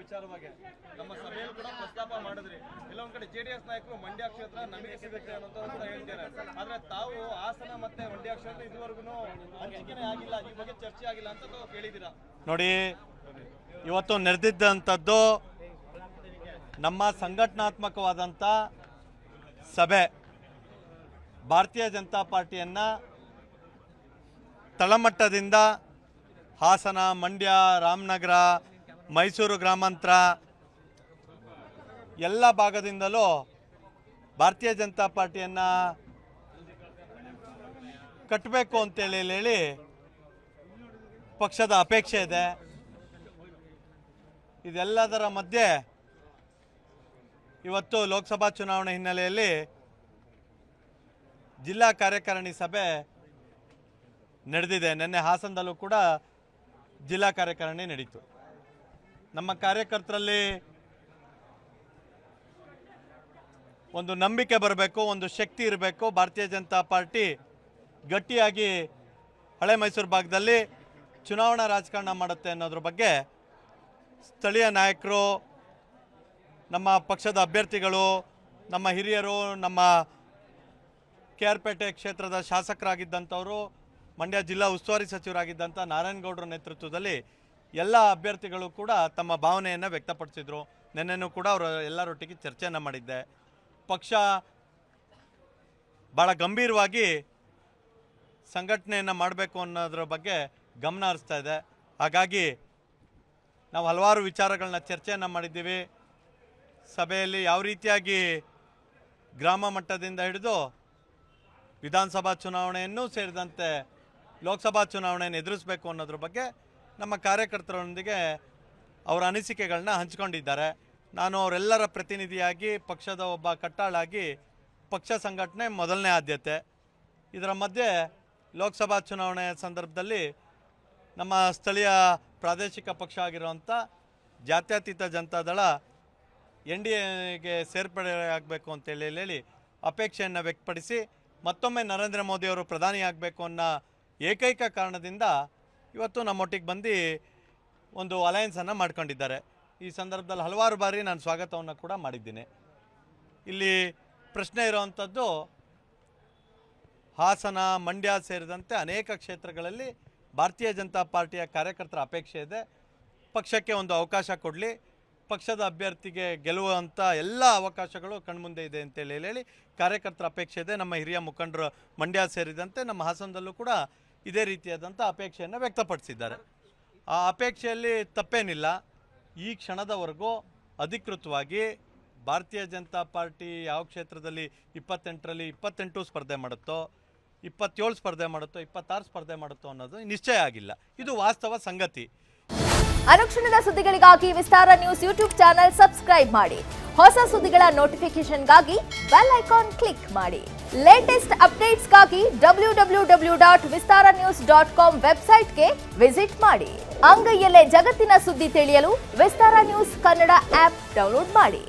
ವಿಚಾರವಾಗಿ ನಮ್ಮ ಸಭೆಯಲ್ಲಿ ಕೂಡ ಪ್ರಸ್ತಾಪ ಮಾಡಿದ್ರಿ. ಕೆಲವೊಂದ್ ಕಡೆ ಜೆಡಿಎಸ್ ನಾಯಕರು ಮಂಡ್ಯ ಕ್ಷೇತ್ರ ನಮಗೆ ಸಿಗುತ್ತೆ ಅನ್ನೋದು ಕೂಡ ಹೇಳ್ತಾರೆ. ಆದ್ರೆ ತಾವು ಹಾಸನ ಮತ್ತೆ ಮಂಡ್ಯ ಕ್ಷೇತ್ರ ಇದುವರೆಗೂ ಹಂಚಿಕೆನೇ ಆಗಿಲ್ಲ, ಈ ಬಗ್ಗೆ ಚರ್ಚೆ ಆಗಿಲ್ಲ ಅಂತ ಕೇಳಿದ್ದೀರಾ? ನೋಡಿ, ಇವತ್ತು ನೆರೆದಿದ್ದಂಥದ್ದು ನಮ್ಮ ಸಂಘಟನಾತ್ಮಕವಾದಂಥ ಸಭೆ. ಭಾರತೀಯ ಜನತಾ ಪಾರ್ಟಿಯನ್ನು ತಳಮಟ್ಟದಿಂದ ಹಾಸನ, ಮಂಡ್ಯ, ರಾಮನಗರ, ಮೈಸೂರು ಗ್ರಾಮಾಂತರ ಎಲ್ಲ ಭಾಗದಿಂದಲೂ ಭಾರತೀಯ ಜನತಾ ಪಾರ್ಟಿಯನ್ನು ಕಟ್ಟಬೇಕು ಅಂತೇಳಿ ಪಕ್ಷದ ಅಪೇಕ್ಷೆ ಇದೆ. ಇದೆಲ್ಲದರ ಮಧ್ಯೆ ಇವತ್ತು ಲೋಕಸಭಾ ಚುನಾವಣೆ ಹಿನ್ನೆಲೆಯಲ್ಲಿ ಜಿಲ್ಲಾ ಕಾರ್ಯಕಾರಿಣಿ ಸಭೆ ನಡೆದಿದೆ. ನಿನ್ನೆ ಹಾಸನದಲ್ಲೂ ಕೂಡ ಜಿಲ್ಲಾ ಕಾರ್ಯಕಾರಿಣಿ ನಡೀತು. ನಮ್ಮ ಕಾರ್ಯಕರ್ತರಲ್ಲಿ ಒಂದು ನಂಬಿಕೆ ಬರಬೇಕು, ಒಂದು ಶಕ್ತಿ ಇರಬೇಕು. ಭಾರತೀಯ ಜನತಾ ಪಾರ್ಟಿ ಗಟ್ಟಿಯಾಗಿ ಹಳೆ ಮೈಸೂರು ಭಾಗದಲ್ಲಿ ಚುನಾವಣಾ ರಾಜಕಾರಣ ಮಾಡುತ್ತೆ ಅನ್ನೋದ್ರ ಬಗ್ಗೆ ಸ್ಥಳೀಯ ನಾಯಕರು, ನಮ್ಮ ಪಕ್ಷದ ಅಭ್ಯರ್ಥಿಗಳು, ನಮ್ಮ ಹಿರಿಯರು, ನಮ್ಮ KR ಪೇಟೆ ಕ್ಷೇತ್ರದ ಶಾಸಕರಾಗಿದ್ದಂಥವರು, ಮಂಡ್ಯ ಜಿಲ್ಲಾ ಉಸ್ತುವಾರಿ ಸಚಿವರಾಗಿದ್ದಂಥ ನಾರಾಯಣಗೌಡರ ನೇತೃತ್ವದಲ್ಲಿ ಎಲ್ಲ ಅಭ್ಯರ್ಥಿಗಳು ಕೂಡ ತಮ್ಮ ಭಾವನೆಯನ್ನು ವ್ಯಕ್ತಪಡಿಸಿದರು. ನಿನ್ನೆನೂ ಕೂಡ ಅವರು ಎಲ್ಲರೊಟ್ಟಿಗೆ ಚರ್ಚೆಯನ್ನು ಮಾಡಿದ್ದೆ. ಪಕ್ಷ ಭಾಳ ಗಂಭೀರವಾಗಿ ಸಂಘಟನೆಯನ್ನು ಮಾಡಬೇಕು ಅನ್ನೋದ್ರ ಬಗ್ಗೆ ಗಮನ ಹರಿಸ್ತಾ ಇದೆ. ಹಾಗಾಗಿ ನಾವು ಹಲವಾರು ವಿಚಾರಗಳನ್ನ ಚರ್ಚೆಯನ್ನು ಮಾಡಿದ್ದೀವಿ. ಸಭೆಯಲ್ಲಿ ಯಾವ ರೀತಿಯಾಗಿ ಗ್ರಾಮ ಮಟ್ಟದಿಂದ ಹಿಡಿದು ವಿಧಾನಸಭಾ ಚುನಾವಣೆಯನ್ನು ಸೇರಿದಂತೆ ಲೋಕಸಭಾ ಚುನಾವಣೆಯನ್ನು ಎದುರಿಸಬೇಕು ಅನ್ನೋದ್ರ ಬಗ್ಗೆ ನಮ್ಮ ಕಾರ್ಯಕರ್ತರೊಂದಿಗೆ ಅವರ ಅನಿಸಿಕೆಗಳನ್ನ ಹಂಚಿಕೊಂಡಿದ್ದಾರೆ. ನಾನು ಅವರೆಲ್ಲರ ಪ್ರತಿನಿಧಿಯಾಗಿ, ಪಕ್ಷದ ಒಬ್ಬ ಕಟ್ಟಾಳಾಗಿ ಪಕ್ಷ ಸಂಘಟನೆ ಮೊದಲನೇ ಆದ್ಯತೆ. ಇದರ ಮಧ್ಯೆ ಲೋಕಸಭಾ ಚುನಾವಣೆ ಸಂದರ್ಭದಲ್ಲಿ ನಮ್ಮ ಸ್ಥಳೀಯ ಪ್ರಾದೇಶಿಕ ಪಕ್ಷ ಆಗಿರುವಂಥ ಜಾತ್ಯತೀತ ಜನತಾದಳ NDAಗೆ ಸೇರ್ಪಡೆ ಆಗಬೇಕು ಅಂತೇಳಿ ಅಪೇಕ್ಷೆಯನ್ನು ವ್ಯಕ್ತಪಡಿಸಿ ಮತ್ತೊಮ್ಮೆ ನರೇಂದ್ರ ಮೋದಿಯವರು ಪ್ರಧಾನಿ ಆಗಬೇಕು ಅನ್ನೋ ಏಕೈಕ ಕಾರಣದಿಂದ ಇವತ್ತು ನಮ್ಮೊಟ್ಟಿಗೆ ಬಂದು ಒಂದು ಅಲಯನ್ಸನ್ನು ಮಾಡ್ಕೊಂಡಿದ್ದಾರೆ. ಈ ಸಂದರ್ಭದಲ್ಲಿ ಹಲವಾರು ಬಾರಿ ನಾನು ಸ್ವಾಗತವನ್ನು ಕೂಡ ಮಾಡಿದ್ದೀನಿ. ಇಲ್ಲಿ ಪ್ರಶ್ನೆ ಇರುವಂಥದ್ದು ಹಾಸನ, ಮಂಡ್ಯ ಸೇರಿದಂತೆ ಅನೇಕ ಕ್ಷೇತ್ರಗಳಲ್ಲಿ ಭಾರತೀಯ ಜನತಾ ಪಾರ್ಟಿಯ ಕಾರ್ಯಕರ್ತರ ಅಪೇಕ್ಷೆ ಇದೆ. ಪಕ್ಷಕ್ಕೆ ಒಂದು ಅವಕಾಶ ಕೊಡಲಿ, ಪಕ್ಷದ ಅಭ್ಯರ್ಥಿಗೆ ಗೆಲ್ಲುವಂಥ ಎಲ್ಲ ಅವಕಾಶಗಳು ಕಣ್ಮುಂದೆ ಇದೆ ಅಂತೇಳಿ ಕಾರ್ಯಕರ್ತರ ಅಪೇಕ್ಷೆ ಇದೆ. ನಮ್ಮ ಹಿರಿಯ ಮುಖಂಡರು ಮಂಡ್ಯ ಸೇರಿದಂತೆ ನಮ್ಮ ಹಾಸನದಲ್ಲೂ ಕೂಡ ಇದೇ ರೀತಿಯಾದಂಥ ಅಪೇಕ್ಷೆಯನ್ನು ವ್ಯಕ್ತಪಡಿಸಿದ್ದಾರೆ. ಆ ಅಪೇಕ್ಷೆಯಲ್ಲಿ ತಪ್ಪೇನಿಲ್ಲ. ಈ ಕ್ಷಣದವರೆಗೂ ಅಧಿಕೃತವಾಗಿ ಭಾರತೀಯ ಜನತಾ ಪಾರ್ಟಿ ಯಾವ ಕ್ಷೇತ್ರದಲ್ಲಿ 28ರಲ್ಲಿ 28 ಸ್ಪರ್ಧೆ ಮಾಡುತ್ತೋ, 27 ಸ್ಪರ್ಧೆ ಮಾಡುತ್ತೋ, 26 ಸ್ಪರ್ಧೆ ಮಾಡುತ್ತೋ ಅನ್ನೋದು ನಿಶ್ಚಯ ಆಗಿಲ್ಲ. ಇದು ವಾಸ್ತವ ಸಂಗತಿ. ಅನುಕ್ಷಣದ ಸುದ್ದಿಗಳಿಗಾಗಿ ವಿಸ್ತಾರ ನ್ಯೂಸ್ ಯೂಟ್ಯೂಬ್ ಚಾನೆಲ್ ಸಬ್ಸ್ಕ್ರೈಬ್ ಮಾಡಿ. ಹೊಸ ಸುದ್ದಿಗಳ ನೋಟಿಫಿಕೇಶನ್ಗಾಗಿ ಬೆಲ್ ಐಕಾನ್ ಕ್ಲಿಕ್ ಮಾಡಿ. ಲೇಟೆಸ್ಟ್ ಅಪ್ಡೇಟ್ಸ್ಗಾಗಿ www.vistaranews.com ವೆಬ್ಸೈಟ್ಗೆ ವಿಸಿಟ್ ಮಾಡಿ. ಅಂಗೈಯಲ್ಲೇ ಜಗತ್ತಿನ ಸುದ್ದಿ ತಿಳಿಯಲು ವಿಸ್ತಾರ ನ್ಯೂಸ್ ಕನ್ನಡ ಆಪ್ ಡೌನ್ಲೋಡ್ ಮಾಡಿ.